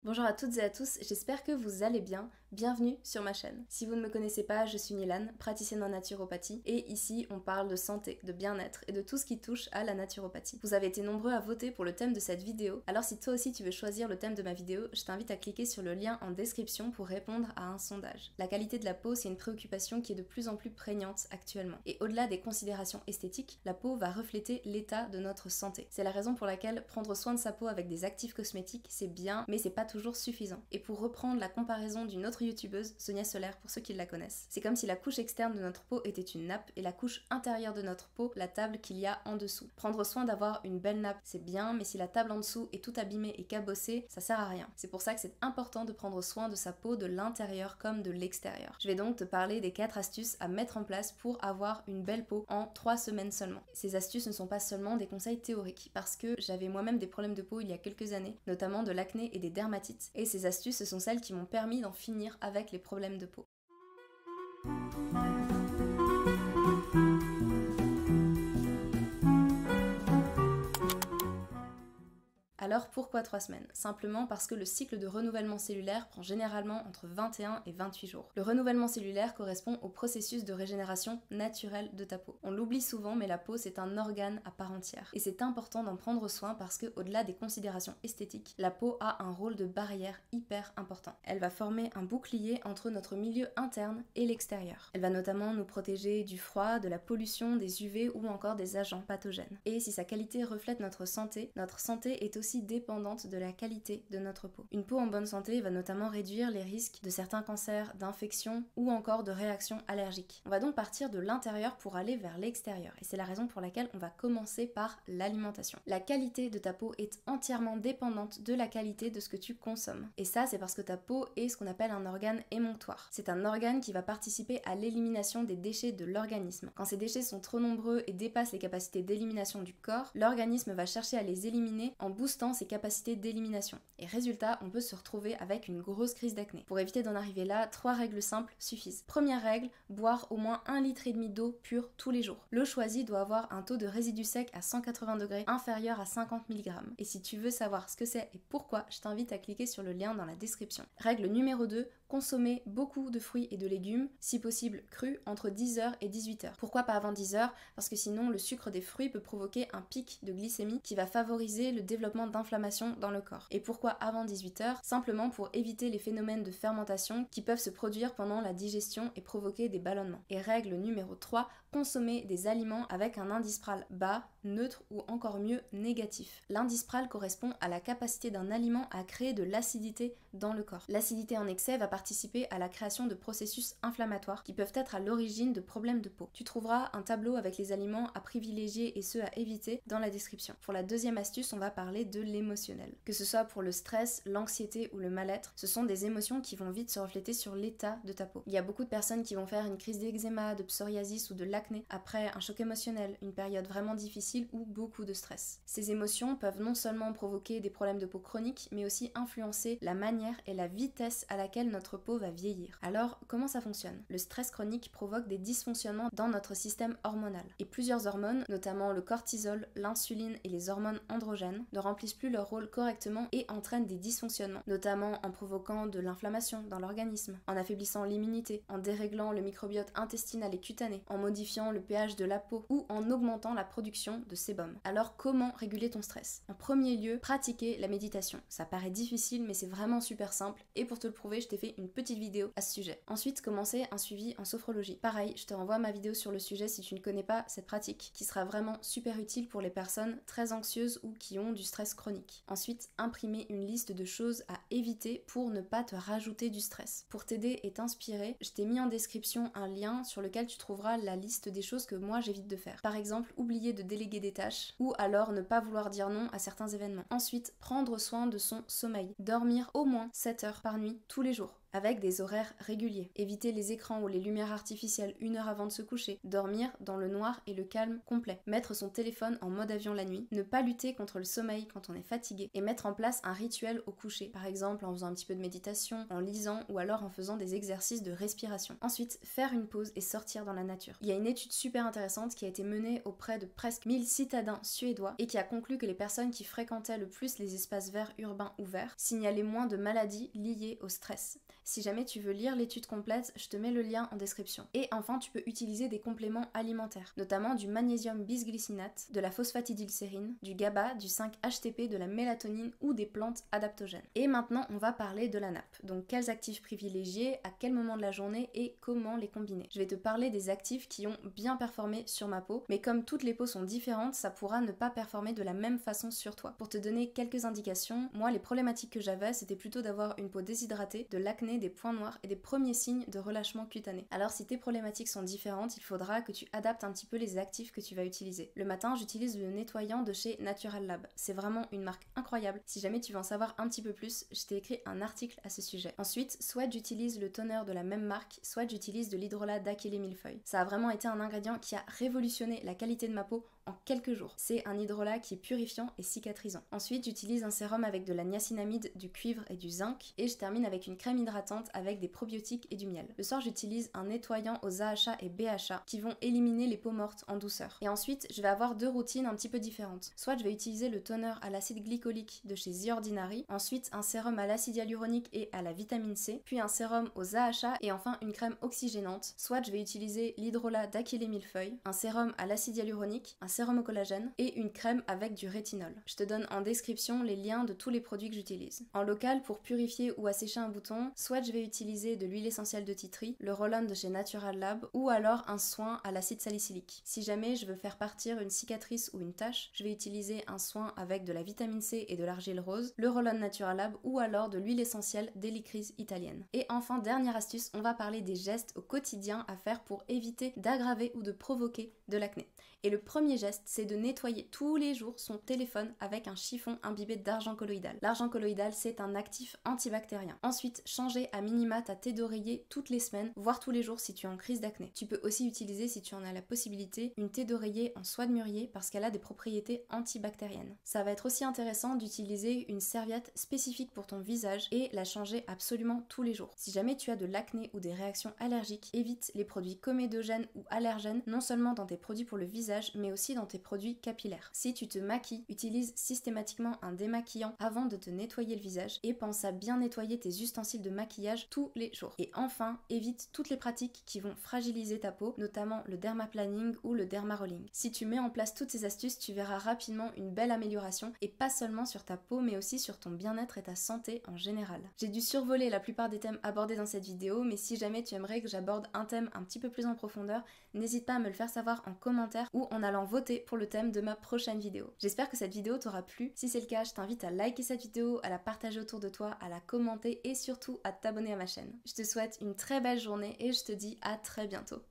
Bonjour à toutes et à tous, j'espère que vous allez bien. Bienvenue sur ma chaîne. Si vous ne me connaissez pas, je suis Nilan, praticienne en naturopathie, et ici on parle de santé, de bien-être et de tout ce qui touche à la naturopathie. Vous avez été nombreux à voter pour le thème de cette vidéo, alors si toi aussi tu veux choisir le thème de ma vidéo, je t'invite à cliquer sur le lien en description pour répondre à un sondage. La qualité de la peau, c'est une préoccupation qui est de plus en plus prégnante actuellement. Et au-delà des considérations esthétiques, la peau va refléter l'état de notre santé. C'est la raison pour laquelle prendre soin de sa peau avec des actifs cosmétiques, c'est bien, mais c'est pas toujours suffisant. Et pour reprendre la comparaison d'une autre youtubeuse, Sonia Solaire pour ceux qui la connaissent, c'est comme si la couche externe de notre peau était une nappe et la couche intérieure de notre peau, la table qu'il y a en dessous. Prendre soin d'avoir une belle nappe, c'est bien, mais si la table en dessous est tout abîmée et cabossée, ça sert à rien. C'est pour ça que c'est important de prendre soin de sa peau de l'intérieur comme de l'extérieur. Je vais donc te parler des 4 astuces à mettre en place pour avoir une belle peau en 3 semaines seulement. Ces astuces ne sont pas seulement des conseils théoriques, parce que j'avais moi-même des problèmes de peau il y a quelques années, notamment de l'acné et des dermatites. Et ces astuces, ce sont celles qui m'ont permis d'en finir avec les problèmes de peau. Alors pourquoi 3 semaines? Simplement parce que le cycle de renouvellement cellulaire prend généralement entre 21 et 28 jours. Le renouvellement cellulaire correspond au processus de régénération naturelle de ta peau. On l'oublie souvent, mais la peau c'est un organe à part entière. Et c'est important d'en prendre soin parce que au-delà des considérations esthétiques, la peau a un rôle de barrière hyper important. Elle va former un bouclier entre notre milieu interne et l'extérieur. Elle va notamment nous protéger du froid, de la pollution, des UV ou encore des agents pathogènes. Et si sa qualité reflète notre santé est aussi dépendante de la qualité de notre peau. Une peau en bonne santé va notamment réduire les risques de certains cancers, d'infections ou encore de réactions allergiques. On va donc partir de l'intérieur pour aller vers l'extérieur et c'est la raison pour laquelle on va commencer par l'alimentation. La qualité de ta peau est entièrement dépendante de la qualité de ce que tu consommes. Et ça, c'est parce que ta peau est ce qu'on appelle un organe émonctoire. C'est un organe qui va participer à l'élimination des déchets de l'organisme. Quand ces déchets sont trop nombreux et dépassent les capacités d'élimination du corps, l'organisme va chercher à les éliminer en boostant ses capacités d'élimination. Et résultat, on peut se retrouver avec une grosse crise d'acné. Pour éviter d'en arriver là, 3 règles simples suffisent. Première règle, boire au moins 1,5 litre d'eau pure tous les jours. L'eau choisie doit avoir un taux de résidus secs à 180 degrés inférieur à 50 mg. Et si tu veux savoir ce que c'est et pourquoi, je t'invite à cliquer sur le lien dans la description. Règle numéro 2, consommer beaucoup de fruits et de légumes, si possible crus, entre 10h et 18h. Pourquoi pas avant 10h? Parce que sinon, le sucre des fruits peut provoquer un pic de glycémie qui va favoriser le développement d'inflammation dans le corps. Et pourquoi avant 18h? Simplement pour éviter les phénomènes de fermentation qui peuvent se produire pendant la digestion et provoquer des ballonnements. Et règle numéro 3, consommer des aliments avec un indice pral bas, neutre ou encore mieux négatif. L'indice pral correspond à la capacité d'un aliment à créer de l'acidité dans le corps. L'acidité en excès va participer à la création de processus inflammatoires qui peuvent être à l'origine de problèmes de peau. Tu trouveras un tableau avec les aliments à privilégier et ceux à éviter dans la description. Pour la deuxième astuce, on va parler de l'émotionnel. Que ce soit pour le stress, l'anxiété ou le mal-être, ce sont des émotions qui vont vite se refléter sur l'état de ta peau. Il y a beaucoup de personnes qui vont faire une crise d'eczéma, de psoriasis ou de l'acné après un choc émotionnel, une période vraiment difficile ou beaucoup de stress. Ces émotions peuvent non seulement provoquer des problèmes de peau chroniques, mais aussi influencer la manière et la vitesse à laquelle notre peau va vieillir. Alors, comment ça fonctionne? Le stress chronique provoque des dysfonctionnements dans notre système hormonal. Et plusieurs hormones, notamment le cortisol, l'insuline et les hormones androgènes, ne remplissent plus leur rôle correctement et entraînent des dysfonctionnements, notamment en provoquant de l'inflammation dans l'organisme, en affaiblissant l'immunité, en déréglant le microbiote intestinal et cutané, en modifiant le pH de la peau ou en augmentant la production de sébum. Alors comment réguler ton stress? En premier lieu, pratiquer la méditation. Ça paraît difficile mais c'est vraiment super simple et pour te le prouver, je t'ai fait une petite vidéo à ce sujet. Ensuite, commencer un suivi en sophrologie. Pareil, je te renvoie ma vidéo sur le sujet si tu ne connais pas cette pratique, qui sera vraiment super utile pour les personnes très anxieuses ou qui ont du stress chronique. Ensuite, imprimer une liste de choses à éviter pour ne pas te rajouter du stress. Pour t'aider et t'inspirer, je t'ai mis en description un lien sur lequel tu trouveras la liste des choses que moi j'évite de faire. Par exemple, oublier de déléguer des tâches ou alors ne pas vouloir dire non à certains événements. Ensuite, prendre soin de son sommeil. Dormir au moins 7 heures par nuit tous les jours. avec des horaires réguliers, éviter les écrans ou les lumières artificielles 1 heure avant de se coucher, dormir dans le noir et le calme complet, mettre son téléphone en mode avion la nuit, ne pas lutter contre le sommeil quand on est fatigué et mettre en place un rituel au coucher, par exemple en faisant un petit peu de méditation, en lisant ou alors en faisant des exercices de respiration. Ensuite, faire une pause et sortir dans la nature. Il y a une étude super intéressante qui a été menée auprès de presque 1000 citadins suédois et qui a conclu que les personnes qui fréquentaient le plus les espaces verts urbains ouverts signalaient moins de maladies liées au stress. Si jamais tu veux lire l'étude complète, je te mets le lien en description. Et enfin, tu peux utiliser des compléments alimentaires, notamment du magnésium bisglycinate, de la phosphatidylsérine, du GABA, du 5-HTP, de la mélatonine ou des plantes adaptogènes. Et maintenant, on va parler de la nappe. Donc, quels actifs privilégier, à quel moment de la journée et comment les combiner. Je vais te parler des actifs qui ont bien performé sur ma peau, mais comme toutes les peaux sont différentes, ça pourra ne pas performer de la même façon sur toi. Pour te donner quelques indications, moi, les problématiques que j'avais, c'était plutôt d'avoir une peau déshydratée, de l'acné, des points noirs et des premiers signes de relâchement cutané. Alors si tes problématiques sont différentes, il faudra que tu adaptes un petit peu les actifs que tu vas utiliser. Le matin, j'utilise le nettoyant de chez Natural Lab. C'est vraiment une marque incroyable. Si jamais tu veux en savoir un petit peu plus, je t'ai écrit un article à ce sujet. Ensuite, soit j'utilise le toner de la même marque, soit j'utilise de l'hydrolat d'Achille millefeuille. Ça a vraiment été un ingrédient qui a révolutionné la qualité de ma peau en quelques jours. C'est un hydrolat qui est purifiant et cicatrisant. Ensuite, j'utilise un sérum avec de la niacinamide, du cuivre et du zinc. Et je termine avec une crème hydratante avec des probiotiques et du miel. Le soir, j'utilise un nettoyant aux AHA et BHA qui vont éliminer les peaux mortes en douceur. Et ensuite, je vais avoir 2 routines un petit peu différentes. Soit je vais utiliser le toner à l'acide glycolique de chez The Ordinary, ensuite un sérum à l'acide hyaluronique et à la vitamine C, puis un sérum aux AHA et enfin une crème oxygénante. Soit je vais utiliser l'hydrolat d'Achille millefeuille, un sérum à l'acide hyaluronique, un sérum au collagène et une crème avec du rétinol. Je te donne en description les liens de tous les produits que j'utilise. En local, pour purifier ou assécher un bouton, soit je vais utiliser de l'huile essentielle de tea tree, le roll-on de chez Natural Lab ou alors un soin à l'acide salicylique. Si jamais je veux faire partir une cicatrice ou une tache, je vais utiliser un soin avec de la vitamine C et de l'argile rose, le roll-on Natural Lab ou alors de l'huile essentielle d'hélicryse italienne. Et enfin, dernière astuce, on va parler des gestes au quotidien à faire pour éviter d'aggraver ou de provoquer de l'acné. Et le premier geste, c'est de nettoyer tous les jours son téléphone avec un chiffon imbibé d'argent colloïdal. L'argent colloïdal, c'est un actif antibactérien. Ensuite, changer à minima ta thé d'oreiller toutes les semaines, voire tous les jours si tu es en crise d'acné. Tu peux aussi utiliser, si tu en as la possibilité, une thé d'oreiller en soie de mûrier parce qu'elle a des propriétés antibactériennes. Ça va être aussi intéressant d'utiliser une serviette spécifique pour ton visage et la changer absolument tous les jours. Si jamais tu as de l'acné ou des réactions allergiques, évite les produits comédogènes ou allergènes, non seulement dans tes produits pour le visage, mais aussi dans tes produits capillaires. Si tu te maquilles, utilise systématiquement un démaquillant avant de te nettoyer le visage et pense à bien nettoyer tes ustensiles de maquillage tous les jours. Et enfin, évite toutes les pratiques qui vont fragiliser ta peau, notamment le dermaplaning ou le dermarolling. Si tu mets en place toutes ces astuces, tu verras rapidement une belle amélioration et pas seulement sur ta peau mais aussi sur ton bien-être et ta santé en général. J'ai dû survoler la plupart des thèmes abordés dans cette vidéo, mais si jamais tu aimerais que j'aborde un thème un petit peu plus en profondeur, n'hésite pas à me le faire savoir en commentaire ou en allant voter pour le thème de ma prochaine vidéo. J'espère que cette vidéo t'aura plu. Si c'est le cas, je t'invite à liker cette vidéo, à la partager autour de toi, à la commenter et surtout à t'abonner à ma chaîne. Je te souhaite une très belle journée et je te dis à très bientôt.